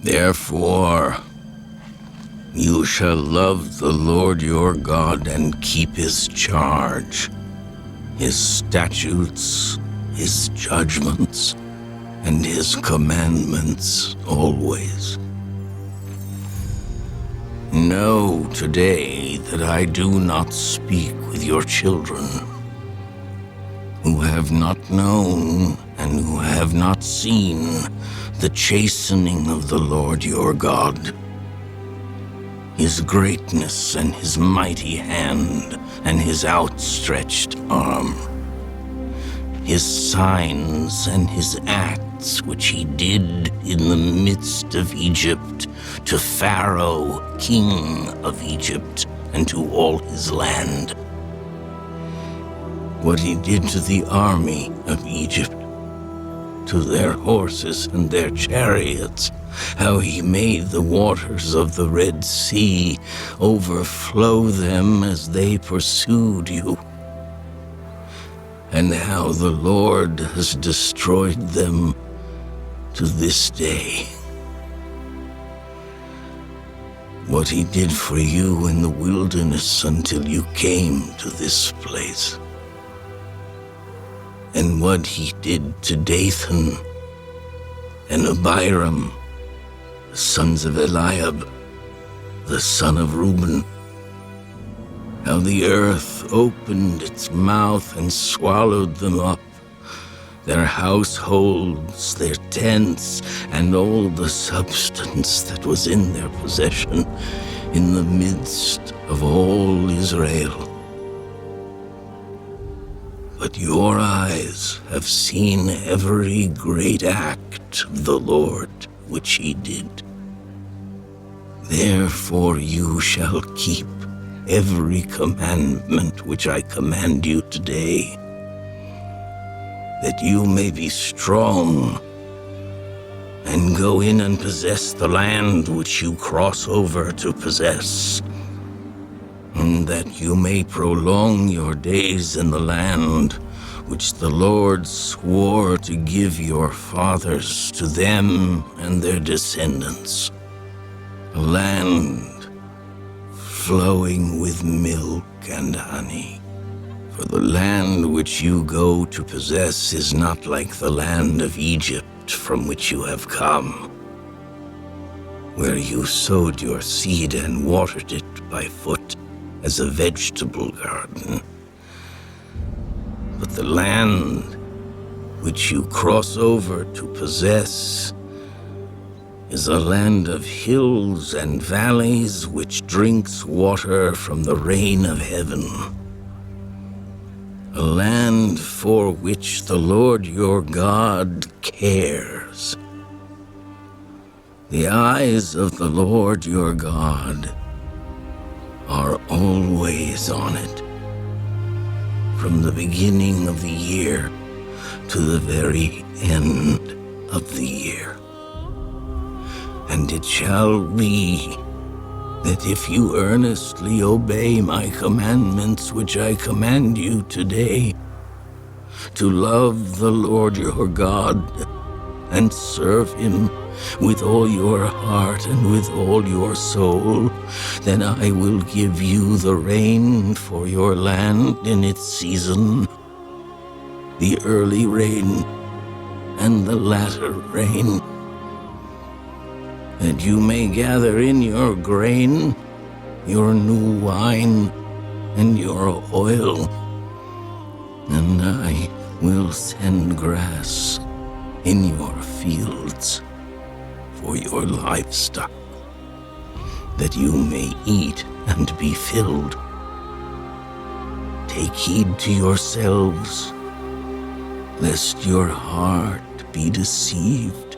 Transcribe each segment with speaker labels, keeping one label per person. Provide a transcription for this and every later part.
Speaker 1: Therefore, you shall love the Lord your God and keep his charge, his statutes, his judgments, and his commandments always. Know today that I do not speak with your children, who have not known and who have not seen the chastening of the Lord your God, his greatness and his mighty hand and his outstretched arm, his signs and his acts which he did in the midst of Egypt to Pharaoh, king of Egypt, and to all his land. What he did to the army of Egypt, to their horses and their chariots, how he made the waters of the Red Sea overflow them as they pursued you, and how the Lord has destroyed them to this day. What he did for you in the wilderness until you came to this place, and what he did to Dathan and Abiram, the sons of Eliab, the son of Reuben, how the earth opened its mouth and swallowed them up, their households, their tents, and all the substance that was in their possession, in the midst of all Israel. But your eyes have seen every great act of the Lord which he did. Therefore you shall keep every commandment which I command you today, that you may be strong and go in and possess the land which you cross over to possess, and that you may prolong your days in the land which the Lord swore to give your fathers to them and their descendants, a land flowing with milk and honey. For the land which you go to possess is not like the land of Egypt from which you have come, where you sowed your seed and watered it by foot as a vegetable garden. But the land which you cross over to possess is a land of hills and valleys which drinks water from the rain of heaven, a land for which the Lord your God cares. The eyes of the Lord your God are always on it, from the beginning of the year to the very end of the year. And it shall be that if you earnestly obey my commandments which I command you today, to love the Lord your God and serve him with all your heart and with all your soul, then I will give you the rain for your land in its season, the early rain and the latter rain, that you may gather in your grain, your new wine, and your oil, and I will send grass in your fields for your livestock, that you may eat and be filled. Take heed to yourselves, lest your heart be deceived,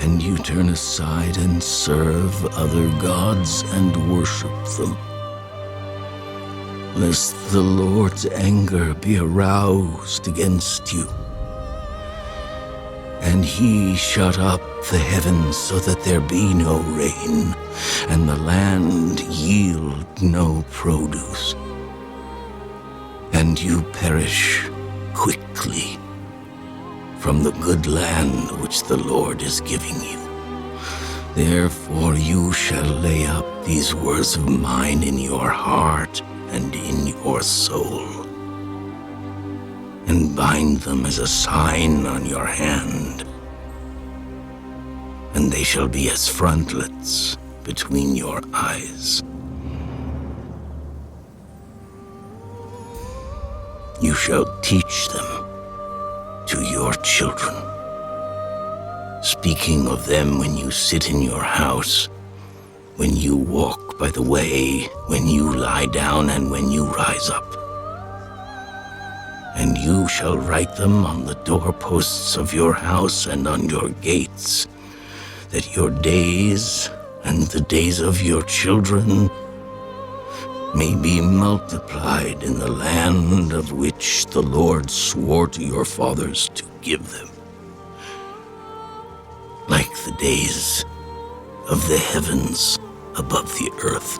Speaker 1: and you turn aside and serve other gods and worship them, lest the Lord's anger be aroused against you, and he shut up the heavens so that there be no rain, and the land yield no produce, and you perish quickly from the good land which the Lord is giving you. Therefore you shall lay up these words of mine in your heart and in your soul, and bind them as a sign on your hand, and they shall be as frontlets between your eyes. You shall teach them to your children, speaking of them when you sit in your house, when you walk by the way, when you lie down, and when you rise up. And you shall write them on the doorposts of your house and on your gates, that your days and the days of your children may be multiplied in the land of which the Lord swore to your fathers to give them, like the days of the heavens above the earth.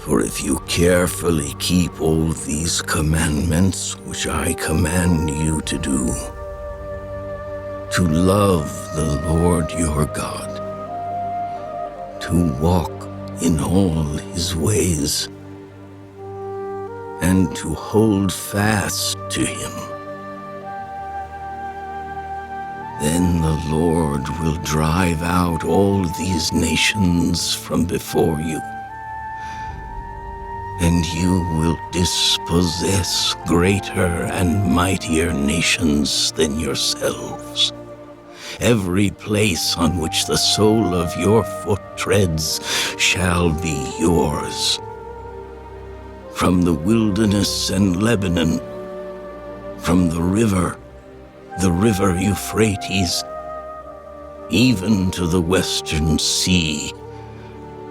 Speaker 1: For if you carefully keep all these commandments which I command you to do, to love the Lord your God, to walk in all his ways, and to hold fast to him, then the Lord will drive out all these nations from before you, and you will dispossess greater and mightier nations than yourselves. Every place on which the sole of your foot treads shall be yours. From the wilderness and Lebanon, from the river Euphrates, even to the western sea,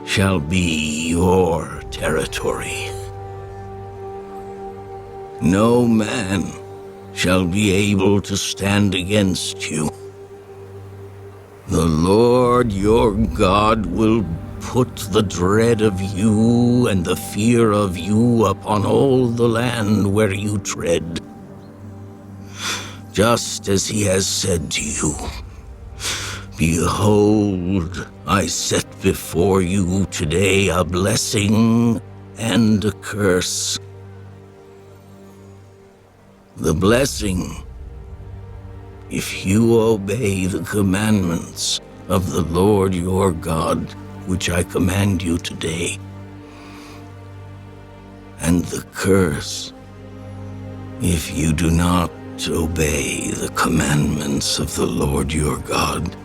Speaker 1: shall be your territory. No man shall be able to stand against you. The Lord your God will put the dread of you and the fear of you upon all the land where you tread, just as he has said to you. Behold, I set before you today a blessing and a curse. The blessing, if you obey the commandments of the Lord your God, which I command you today, and the curse, if you do not obey the commandments of the Lord your God,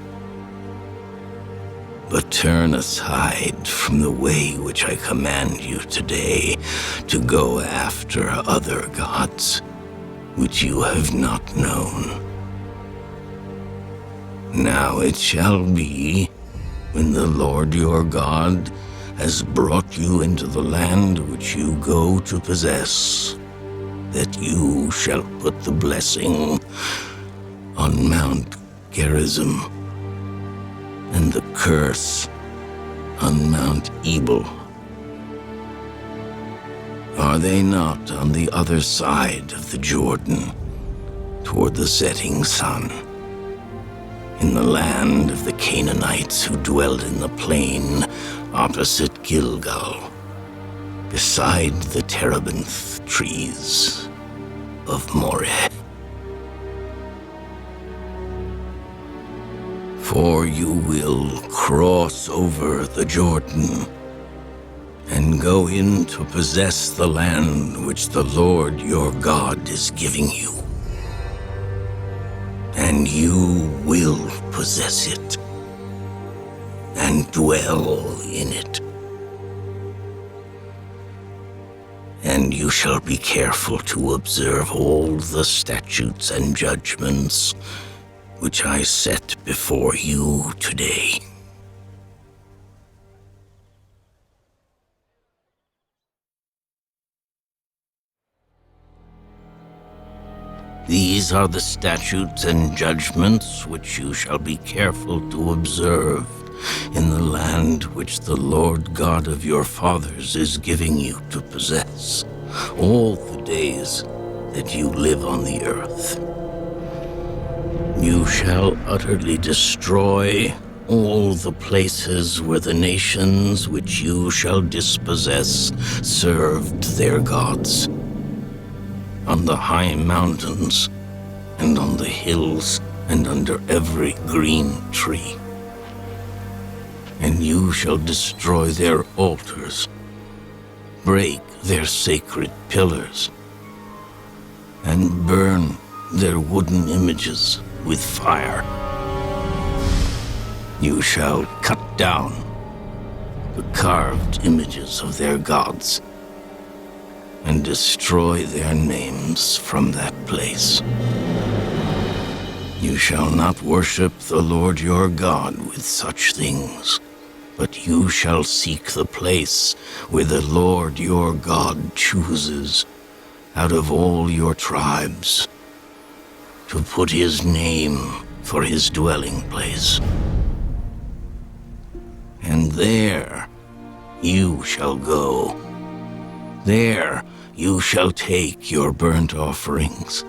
Speaker 1: but turn aside from the way which I command you today to go after other gods, which you have not known. Now it shall be, when the Lord your God has brought you into the land which you go to possess, that you shall put the blessing on Mount Gerizim, and the curse on Mount Ebal. Are they not on the other side of the Jordan, toward the setting sun, in the land of the Canaanites who dwelled in the plain opposite Gilgal, beside the terebinth trees of Moreh? For you will cross over the Jordan and go in to possess the land which the Lord your God is giving you. And you will possess it and dwell in it. And you shall be careful to observe all the statutes and judgments which I set before you today. These are the statutes and judgments which you shall be careful to observe in the land which the Lord God of your fathers is giving you to possess, all the days that you live on the earth. You shall utterly destroy all the places where the nations which you shall dispossess served their gods, on the high mountains, and on the hills, and under every green tree. And you shall destroy their altars, break their sacred pillars, and burn their wooden images with fire. You shall cut down the carved images of their gods and destroy their names from that place. You shall not worship the Lord your God with such things, but you shall seek the place where the Lord your God chooses out of all your tribes to put his name for his dwelling place. And there you shall go. There you shall take your burnt offerings,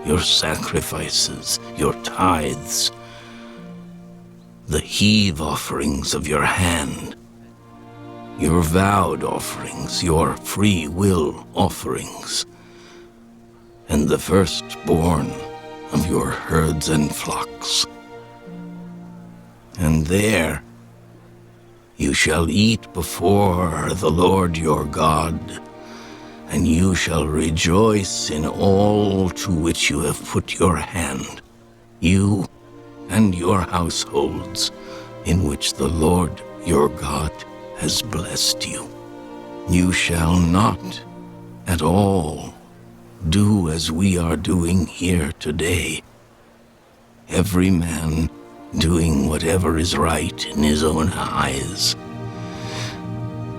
Speaker 1: your sacrifices, your tithes, the heave offerings of your hand, your vowed offerings, your free will offerings, and the firstborn of your herds and flocks. And there you shall eat before the Lord your God, and you shall rejoice in all to which you have put your hand, you and your households, in which the Lord your God has blessed you. You shall not at all do as we are doing here today, every man doing whatever is right in his own eyes.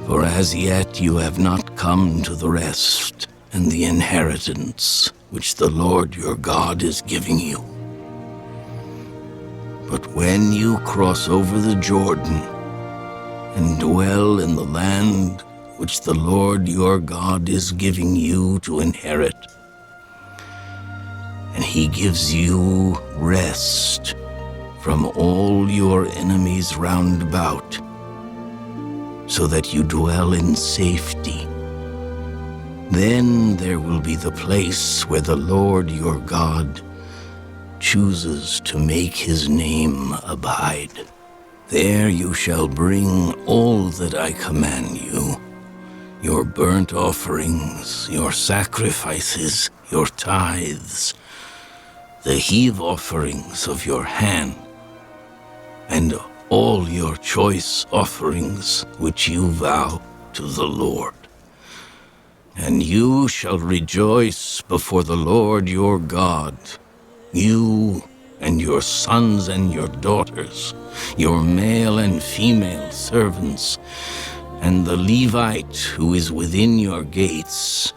Speaker 1: For as yet you have not come to the rest and the inheritance which the Lord your God is giving you. But when you cross over the Jordan and dwell in the land which the Lord your God is giving you to inherit, and he gives you rest from all your enemies round about, so that you dwell in safety, then there will be the place where the Lord your God chooses to make his name abide. There you shall bring all that I command you, your burnt offerings, your sacrifices, your tithes, the heave offerings of your hand, and all your choice offerings which you vow to the Lord. And you shall rejoice before the Lord your God, you and your sons and your daughters, your male and female servants, and the Levite who is within your gates,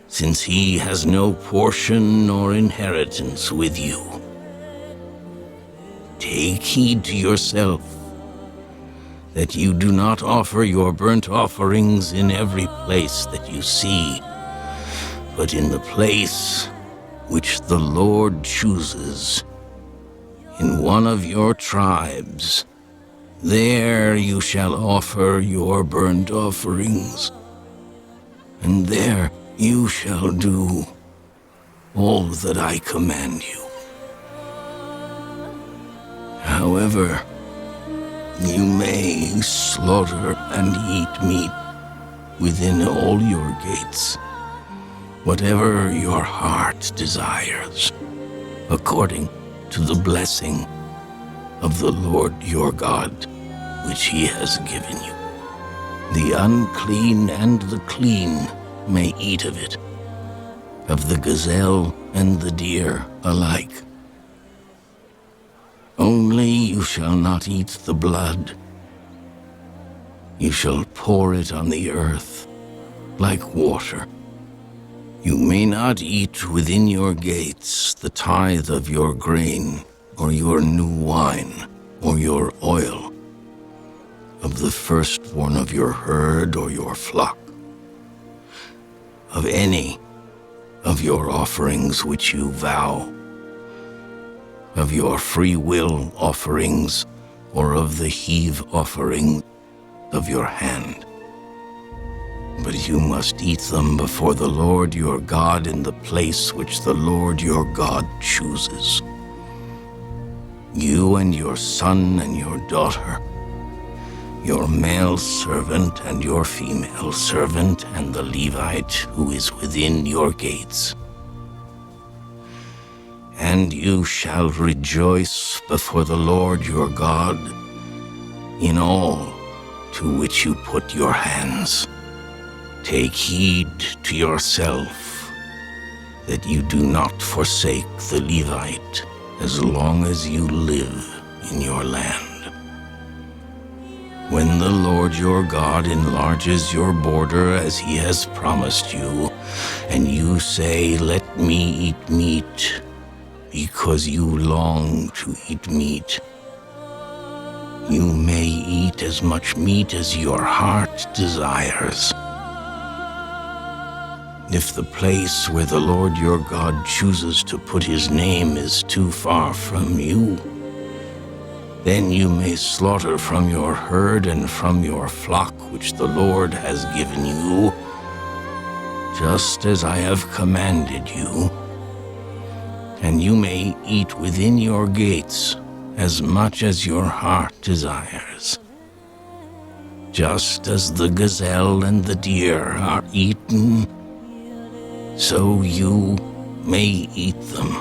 Speaker 1: since he has no portion nor inheritance with you. Take heed to yourself that you do not offer your burnt offerings in every place that you see, but in the place which the Lord chooses, in one of your tribes. There you shall offer your burnt offerings, and there you shall do all that I command you. However, you may slaughter and eat meat within all your gates, whatever your heart desires, according to the blessing of the Lord your God, which he has given you. The unclean and the clean may eat of it, of the gazelle and the deer alike. Only you shall not eat the blood. You shall pour it on the earth like water. You may not eat within your gates the tithe of your grain, or your new wine, or your oil, of the firstborn of your herd or your flock, of any of your offerings which you vow, of your free will offerings or of the heave offering of your hand. But you must eat them before the Lord your God in the place which the Lord your God chooses. You and your son and your daughter, your male servant and your female servant, and the Levite who is within your gates. And you shall rejoice before the Lord your God in all to which you put your hands. Take heed to yourself that you do not forsake the Levite as long as you live in your land. When the Lord your God enlarges your border as he has promised you, and you say, "Let me eat meat," because you long to eat meat, you may eat as much meat as your heart desires. If the place where the Lord your God chooses to put his name is too far from you, then you may slaughter from your herd and from your flock which the Lord has given you, just as I have commanded you, and you may eat within your gates as much as your heart desires. Just as the gazelle and the deer are eaten, so you may eat them.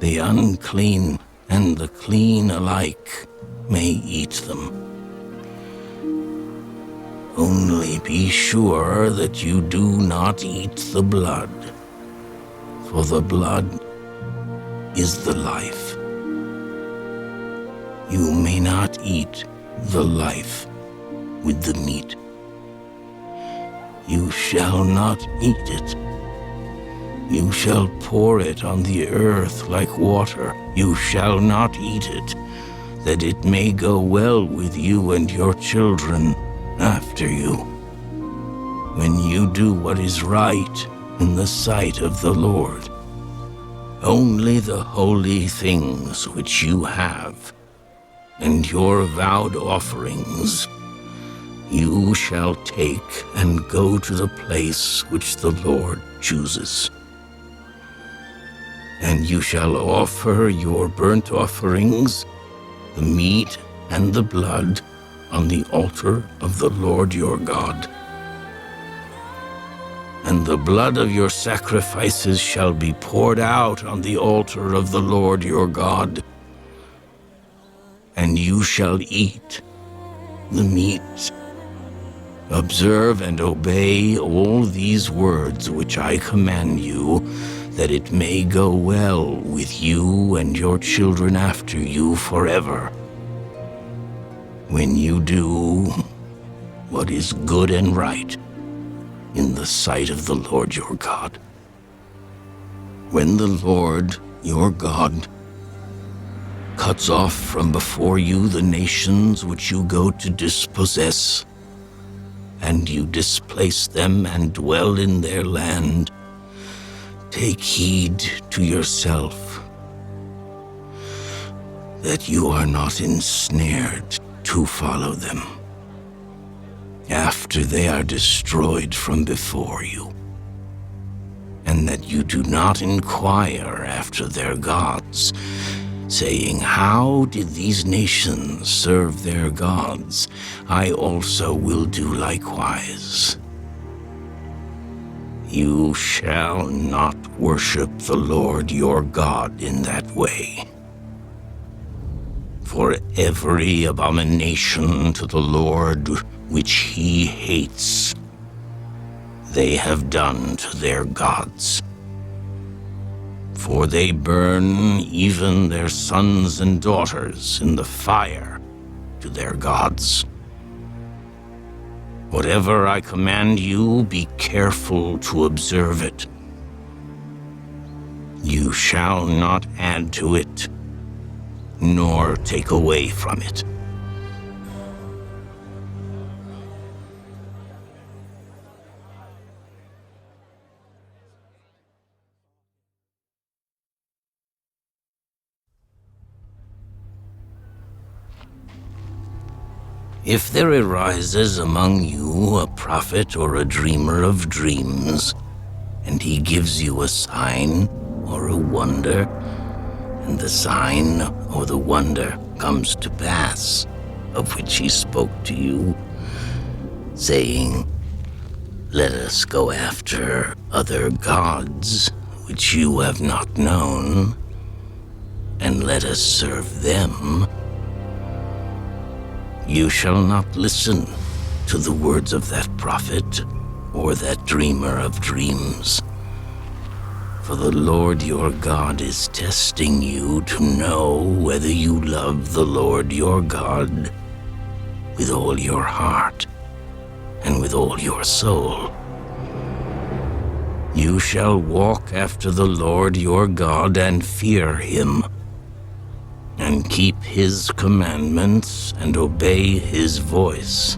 Speaker 1: The unclean and the clean alike may eat them. Only be sure that you do not eat the blood, for the blood is the life. You may not eat the life with the meat. You shall not eat it. You shall pour it on the earth like water. You shall not eat it, that it may go well with you and your children after you, when you do what is right in the sight of the Lord. Only the holy things which you have, and your vowed offerings, you shall take and go to the place which the Lord chooses. And you shall offer your burnt offerings, the meat and the blood, on the altar of the Lord your God. And the blood of your sacrifices shall be poured out on the altar of the Lord your God. And you shall eat the meat. Observe and obey all these words which I command you, that it may go well with you and your children after you forever, when you do what is good and right in the sight of the Lord your God. When the Lord your God cuts off from before you the nations which you go to dispossess, and you displace them and dwell in their land, take heed to yourself that you are not ensnared to follow them after they are destroyed from before you, and that you do not inquire after their gods, saying, "How did these nations serve their gods? I also will do likewise." You shall not worship the Lord your God in that way. For every abomination to the Lord which he hates, they have done to their gods. For they burn even their sons and daughters in the fire to their gods. Whatever I command you, be careful to observe it. You shall not add to it, nor take away from it. If there arises among you a prophet or a dreamer of dreams, and he gives you a sign or a wonder, and the sign or the wonder comes to pass, of which he spoke to you, saying, "Let us go after other gods, which you have not known, and let us serve them," you shall not listen to the words of that prophet or that dreamer of dreams. For the Lord your God is testing you to know whether you love the Lord your God with all your heart and with all your soul. You shall walk after the Lord your God and fear him, and keep his commandments and obey his voice.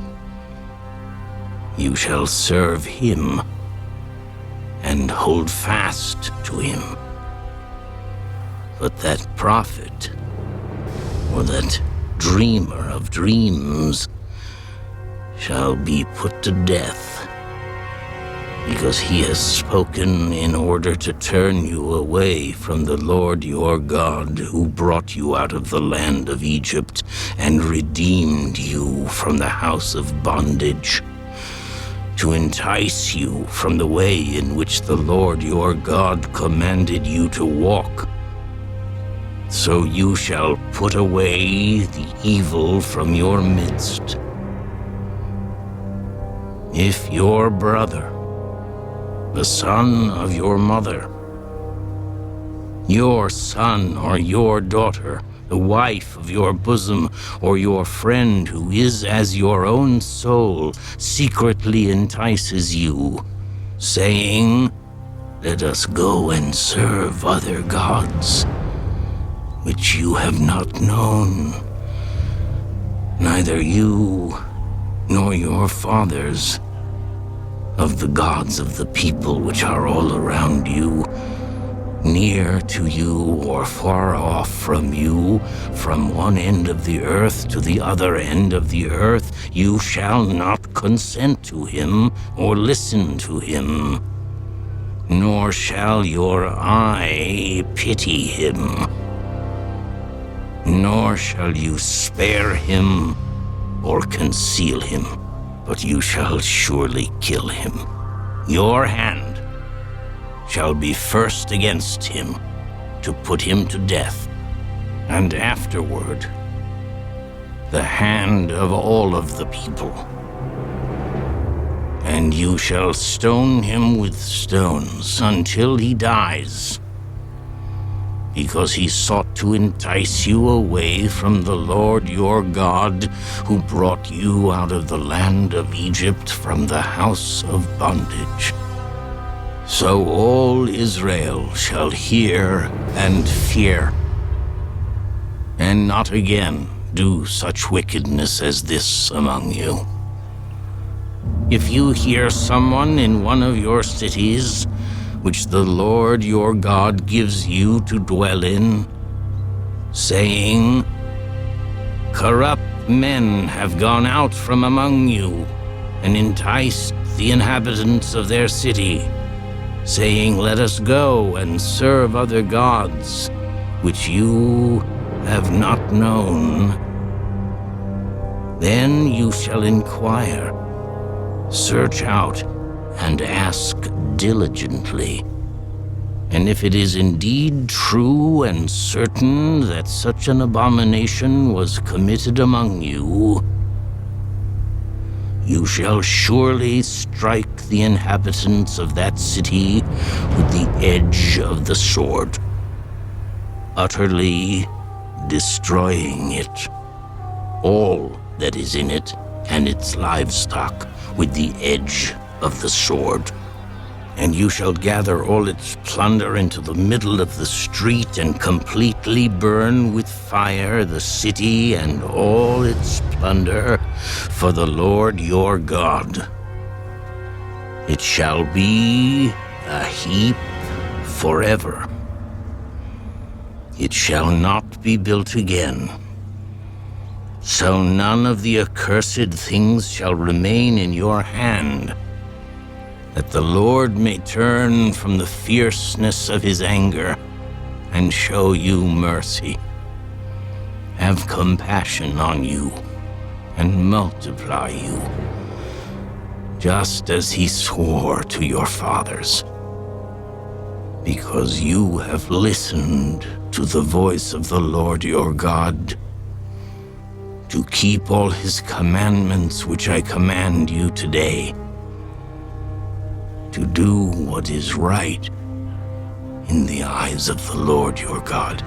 Speaker 1: You shall serve him and hold fast to him. But that prophet or that dreamer of dreams shall be put to death, because he has spoken in order to turn you away from the Lord your God, who brought you out of the land of Egypt and redeemed you from the house of bondage, to entice you from the way in which the Lord your God commanded you to walk. So you shall put away the evil from your midst. If your brother, the son of your mother, your son or your daughter, the wife of your bosom, or your friend who is as your own soul, secretly entices you, saying, "Let us go and serve other gods," which you have not known, neither you nor your fathers, of the gods of the people which are all around you, near to you or far off from you, from one end of the earth to the other end of the earth, you shall not consent to him or listen to him, nor shall your eye pity him, nor shall you spare him or conceal him, but you shall surely kill him. Your hand shall be first against him to put him to death, and afterward the hand of all of the people. And you shall stone him with stones until he dies, because he sought to entice you away from the Lord your God, who brought you out of the land of Egypt from the house of bondage. So all Israel shall hear and fear, and not again do such wickedness as this among you. If you hear someone in one of your cities, which the Lord your God gives you to dwell in, saying, "Corrupt men have gone out from among you and enticed the inhabitants of their city, saying, 'Let us go and serve other gods, which you have not known,' then you shall inquire, search out, and ask diligently. And if it is indeed true and certain that such an abomination was committed among you, you shall surely strike the inhabitants of that city with the edge of the sword, utterly destroying it, all that is in it and its livestock, with the edge of the sword. And you shall gather all its plunder into the middle of the street and completely burn with fire the city and all its plunder for the Lord your God. It shall be a heap forever. It shall not be built again. So none of the accursed things shall remain in your hand, that the Lord may turn from the fierceness of his anger and show you mercy, have compassion on you, and multiply you, just as he swore to your fathers. Because you have listened to the voice of the Lord your God, to keep all his commandments which I command you today, to do what is right in the eyes of the Lord your God.